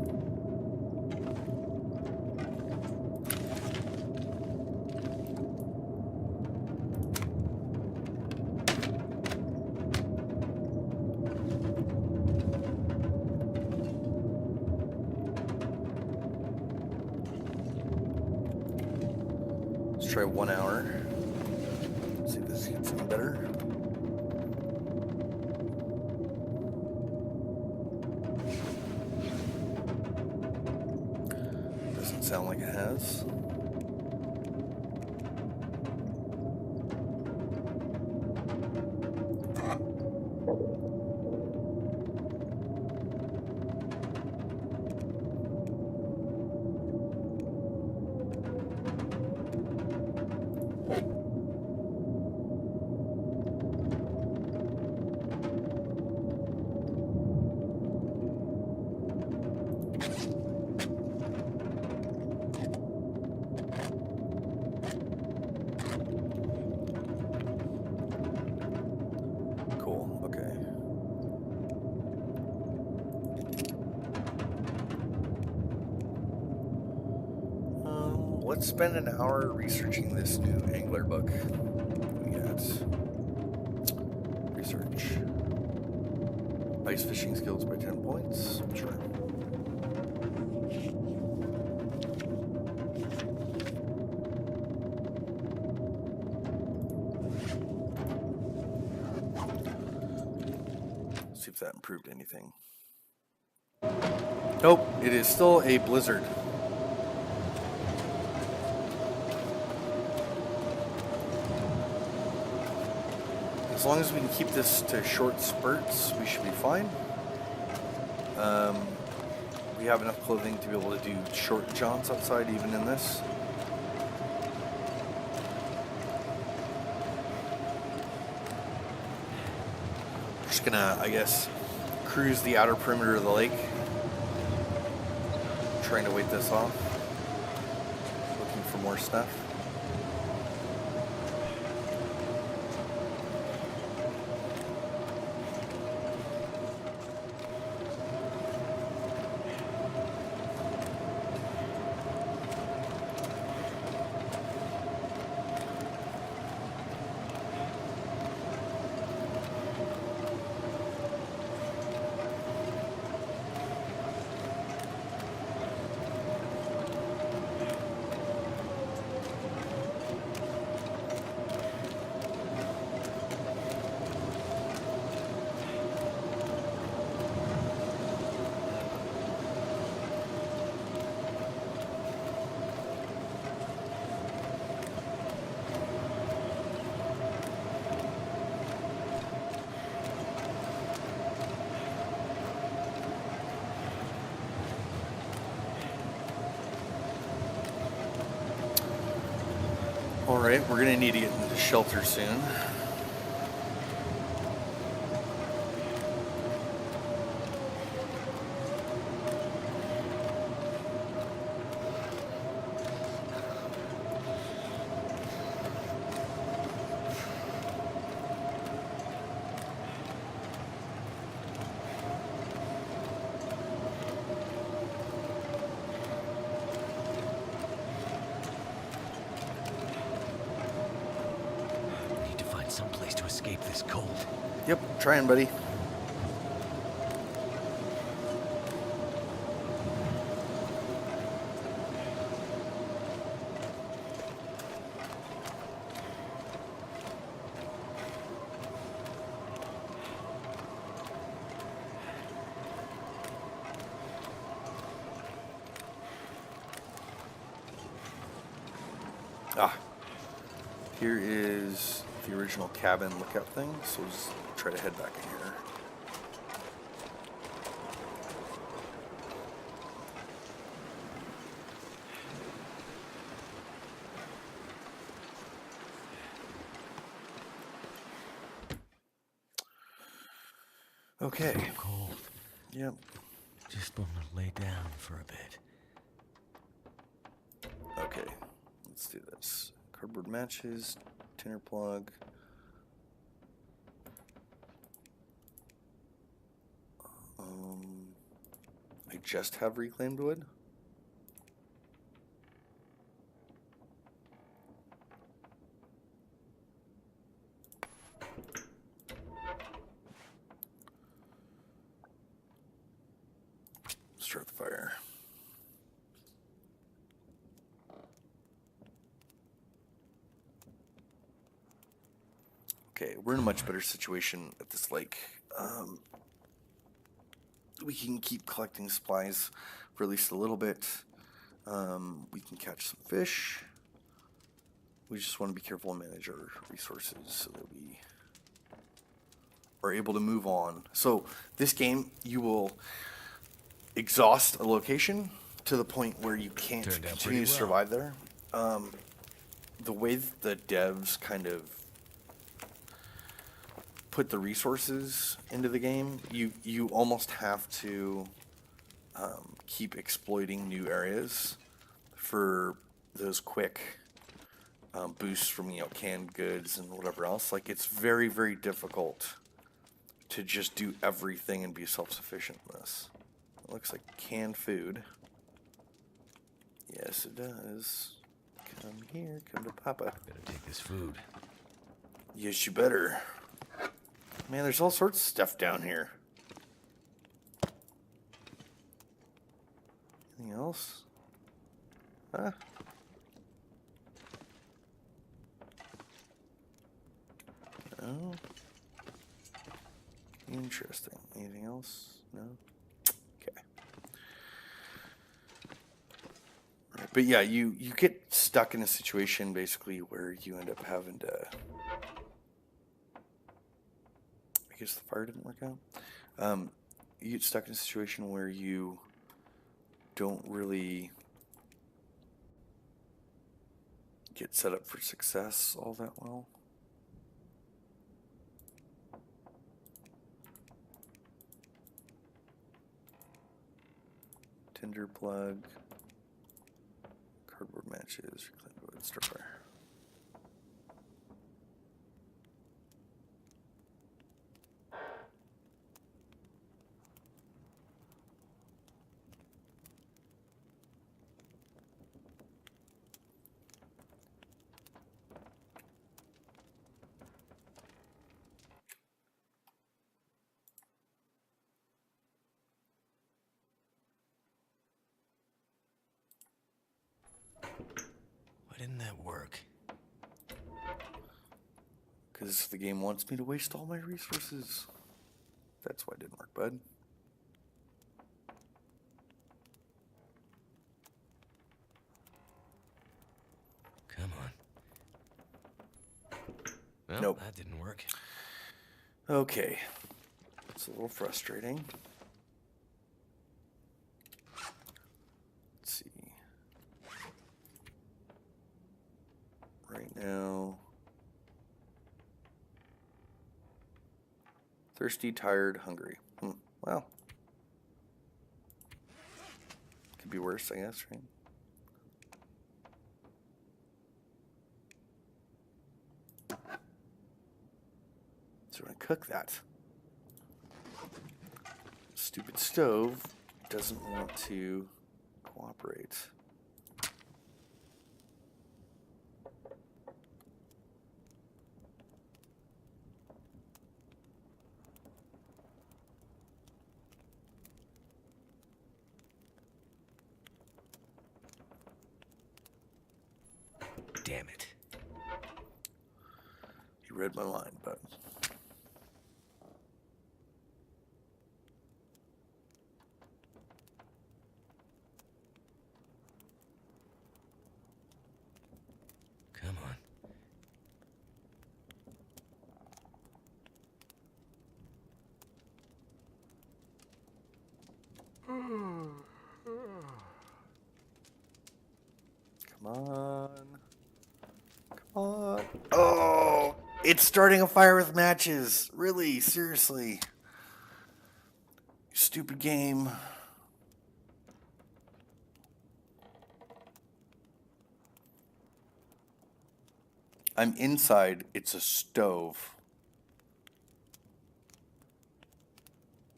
S1: Let's try 1 hour. See if this gets any better. Doesn't sound like it has. Let's spend an hour researching this new angler book. We got research. Ice fishing skills by 10 points. Sure. Let's see if that improved anything. Nope, it is still a blizzard. As long as we can keep this to short spurts, we should be fine. We have enough clothing to be able to do short jaunts outside even in this. Just gonna, I guess, cruise the outer perimeter of the lake. Trying to wait this off. Looking for more stuff. Alright, we're going to need to get into shelter soon.
S2: escape this cold.
S1: Yep, trying, buddy. Ah, here is the original cabin lookout thing, so we'll just try to head back in here. Okay.
S2: So cold.
S1: Yep.
S2: Just want to lay down for a bit.
S1: Okay, let's do this. Cardboard matches, tinder plug. I just have reclaimed wood. Start the fire. Okay, we're in a much better situation at this lake. We can keep collecting supplies for at least a little bit. We can catch some fish. We just want to be careful and manage our resources so that we are able to move on. So this game, you will exhaust a location to the point where you can't continue to survive there. The way that the devs kind of put the resources into the game, you almost have to keep exploiting new areas for those quick boosts from canned goods and whatever else. Like, it's very, very difficult to just do everything and be self-sufficient in this. It looks like canned food. Yes, it does. Come here, come to Papa.
S2: Better take this food.
S1: Yes, you better. Man, there's all sorts of stuff down here. Anything else? Huh? No. Interesting. Anything else? No? Okay. Right. But yeah, you get stuck in a situation basically where you end up having to... I guess the fire didn't work out. You get stuck in a situation where you don't really get set up for success all that well. Tinder plug, cardboard matches, reclaimed wood, start fire.
S2: Why didn't that work?
S1: Because the game wants me to waste all my resources. That's why it didn't work, bud.
S2: Come on. Well,
S1: Nope.
S2: That didn't work.
S1: Okay. It's a little frustrating. Let's see. Right now. Thirsty, tired, hungry. Well. Could be worse, I guess, right? So we're gonna cook that. Stupid stove doesn't want to cooperate.
S2: damn it.
S1: You read my mind, bud.
S2: Come on.
S1: Come on. Come on. Oh, it's starting a fire with matches. Really? Seriously? Stupid game. I'm inside. It's a stove.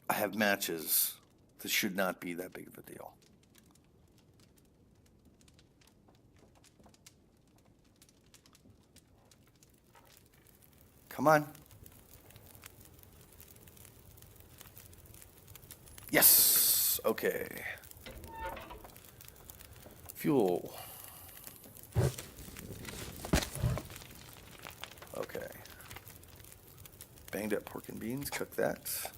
S1: I have matches. This should not be that big of a deal. Come on. Yes. Okay. Fuel. Okay. Banged up pork and beans. Cook that.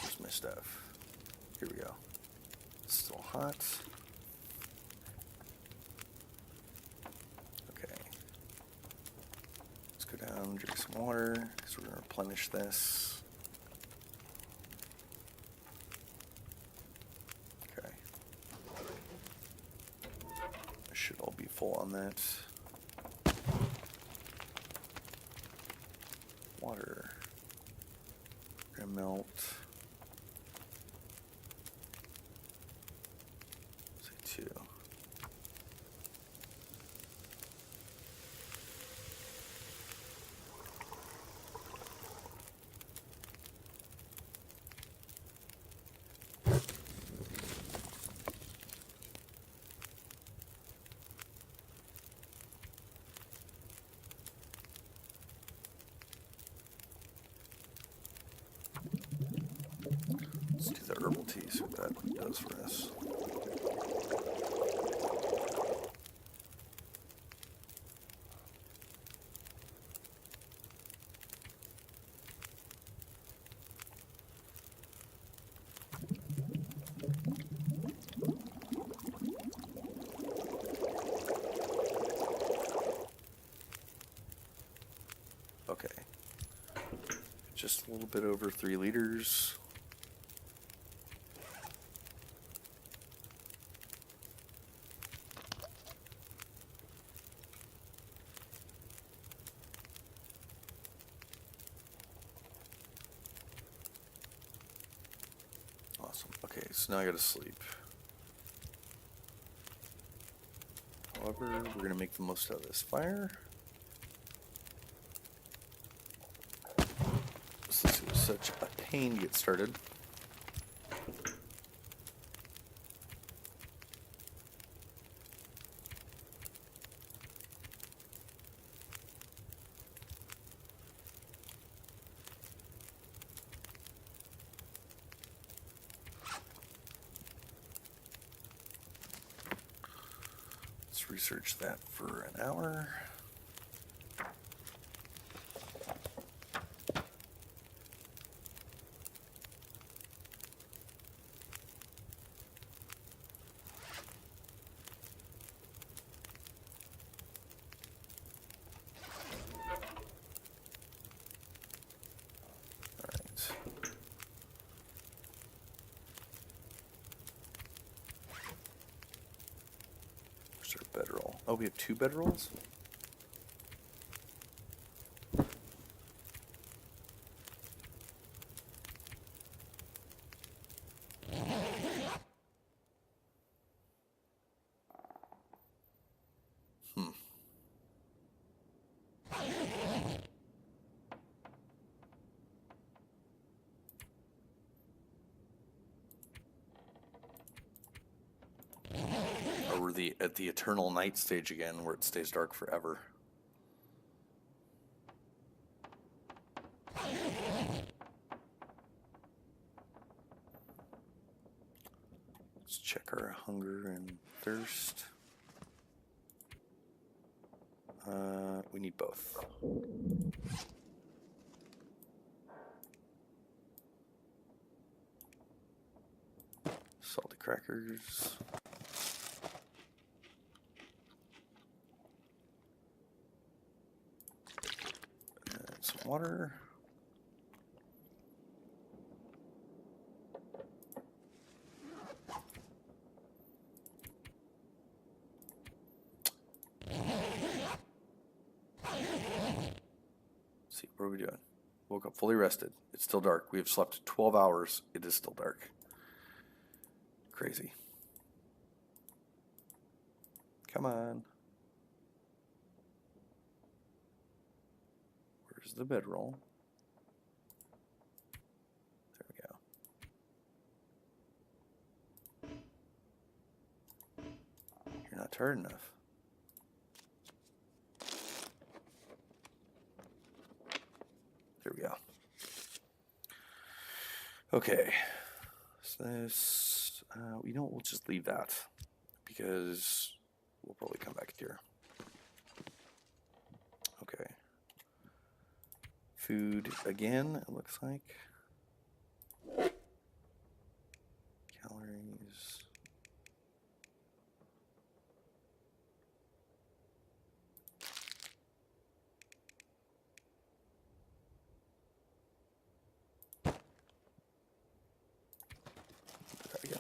S1: Here's my stuff. Here we go. It's still hot. Okay. Let's go down, drink some water, because we're going to replenish this. Okay. I should all be full on that. Water. Gonna melt. Say 2. Let's do the herbal tea, see what that does for us. Okay. Just a little bit over 3 liters. Awesome. Okay, so now I gotta sleep. However, we're gonna make the most out of this fire. Since it was such a pain to get started. Let's research that for an hour. Bedroll. Oh, we have 2 bedrolls? at the eternal night stage again, where it stays dark forever. Let's check our hunger and thirst. We need both. Salty crackers. And some water. See, what are we doing? Woke up fully rested. It's still dark. We have slept 12 hours. It is still dark. Crazy. Come on. Where's the bedroll? There we go. You're not tired enough. There we go. Okay. So this, you know what, we'll just leave that because we'll probably come back here. Okay. Food again, it looks like. Calories. Again.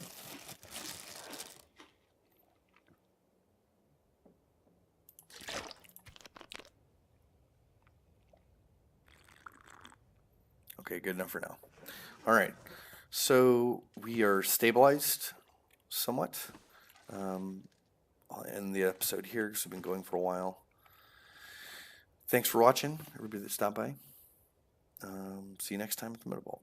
S1: Okay, good enough for now. All right, so we are stabilized somewhat. I'll end the episode here because we've been going for a while. Thanks for watching, everybody that stopped by. See you next time at the Metal Vault.